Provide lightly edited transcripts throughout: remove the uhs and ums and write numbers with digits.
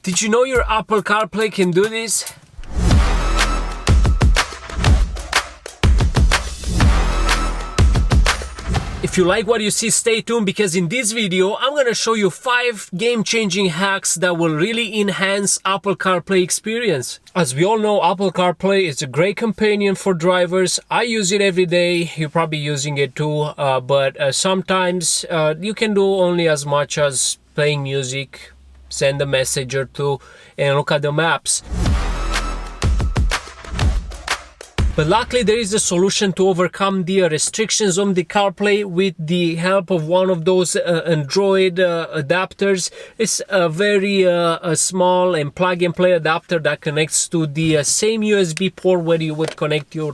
Did you know your Apple CarPlay can do this? If you like what you see, stay tuned, because in this video I'm gonna show you 5 game-changing hacks that will really enhance Apple CarPlay experience. As we all know, Apple CarPlay is a great companion for drivers. I use it every day. You're probably using it too, but sometimes you can do only as much as playing music, send a message or two, and look at the maps. But luckily there is a solution to overcome the restrictions on the CarPlay with the help of one of those Android adapters. It's a very small and plug-and-play adapter that connects to the same USB port where you would connect your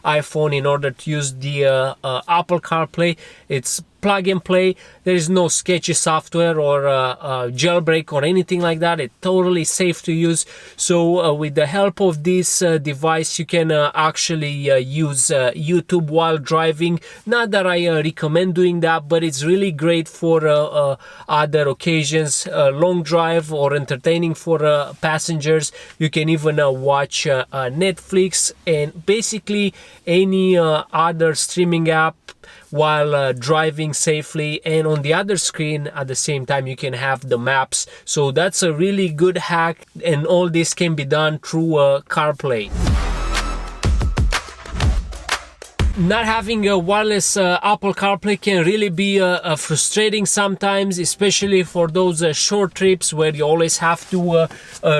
iPhone in order to use the Apple CarPlay. It's plug and play. There is no sketchy software or jailbreak or anything like that. It's totally safe to use. So with the help of this device, you can actually use YouTube while driving. Not that I recommend doing that, but it's really great for other occasions, long drive or entertaining for passengers. You can even watch Netflix and basically any other streaming app while driving safely, and on the other screen at the same time you can have the maps. So that's a really good hack, and all this can be done through CarPlay. Not having a wireless Apple CarPlay can really be frustrating sometimes, especially for those short trips where you always have to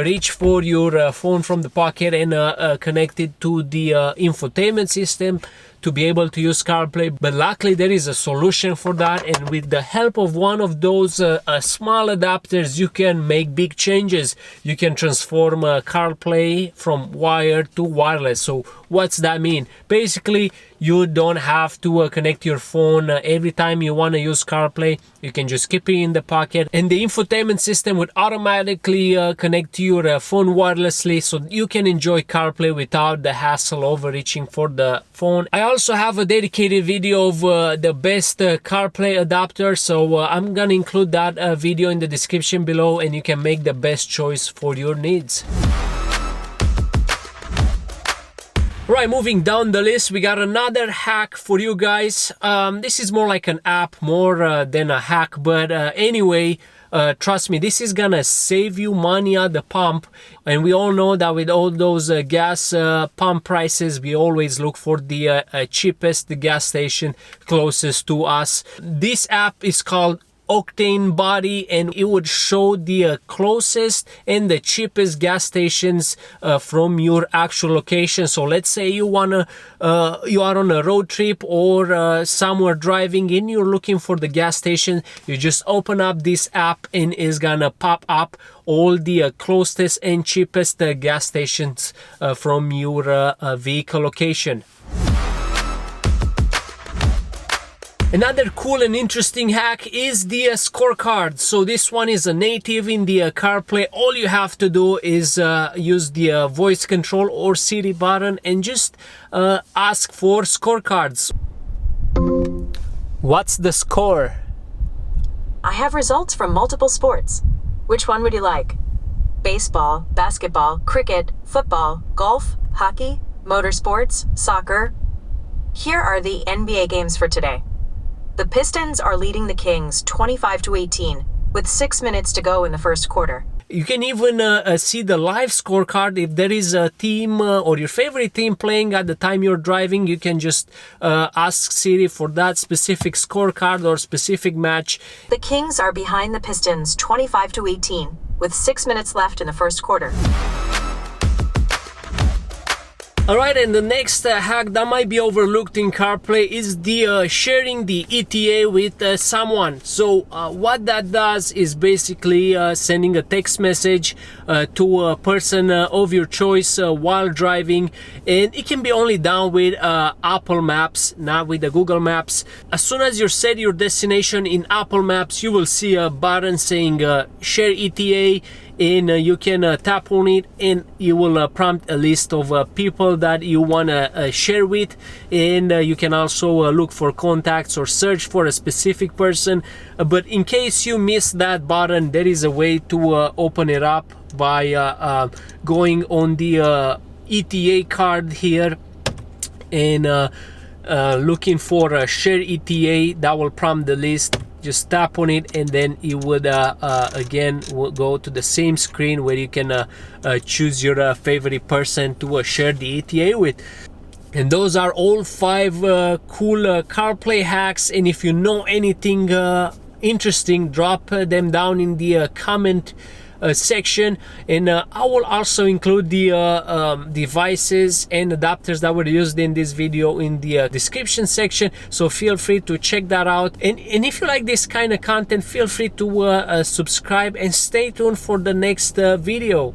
reach for your phone from the pocket and connect it to the infotainment system to be able to use CarPlay. But luckily there is a solution for that, and with the help of one of those small adapters you can make big changes. You can transform CarPlay from wired to wireless. So what's that mean? Basically you don't have to connect your phone every time you want to use CarPlay. You can just keep it in the pocket, and the infotainment system would automatically connect to your phone wirelessly, so you can enjoy CarPlay without the hassle over reaching for the phone. I also have a dedicated video of the best CarPlay adapter, so I'm gonna include that video in the description below, and you can make the best choice for your needs. Right, moving down the list, we got another hack for you guys. This is more like an app more than a hack, but anyway, trust me, this is gonna save you money at the pump. And we all know that with all those gas pump prices, we always look for the cheapest gas station closest to us. This app is called Octane Body, and it would show the closest and the cheapest gas stations from your actual location. So let's say you are on a road trip or somewhere driving and you're looking for the gas station. You just open up this app and it's gonna pop up all the closest and cheapest gas stations from your vehicle location. Another cool and interesting hack is the scorecards. So this one is a native in the CarPlay. All you have to do is use the voice control or Siri button and just ask for scorecards. What's the score? I have results from multiple sports. Which one would you like? Baseball, basketball, cricket, football, golf, hockey, motorsports, soccer. Here are the NBA games for today. The Pistons are leading the Kings 25-18 with 6 minutes to go in the first quarter. You can even see the live scorecard. If there is a team or your favorite team playing at the time you're driving, you can just ask Siri for that specific scorecard or specific match. The Kings are behind the Pistons 25-18 with 6 minutes left in the first quarter. Alright, and the next hack that might be overlooked in CarPlay is the sharing the ETA with someone. So what that does is basically sending a text message to a person of your choice while driving, and it can be only done with Apple Maps, not with the Google Maps. As soon as you set your destination in Apple Maps, you will see a button saying share ETA, and you can tap on it and you will prompt a list of people that you want to share with, and you can also look for contacts or search for a specific person. But in case you miss that button, there is a way to open it up by going on the ETA card here and looking for a share ETA. That will prompt the list. Just tap on it, and then it would again go to the same screen where you can choose your favorite person to share the ETA with. And those are all 5 cool CarPlay hacks. And if you know anything interesting, drop them down in the comment section, and I will also include the devices and adapters that were used in this video in the description section, so feel free to check that out. And if you like this kind of content, feel free to subscribe and stay tuned for the next video.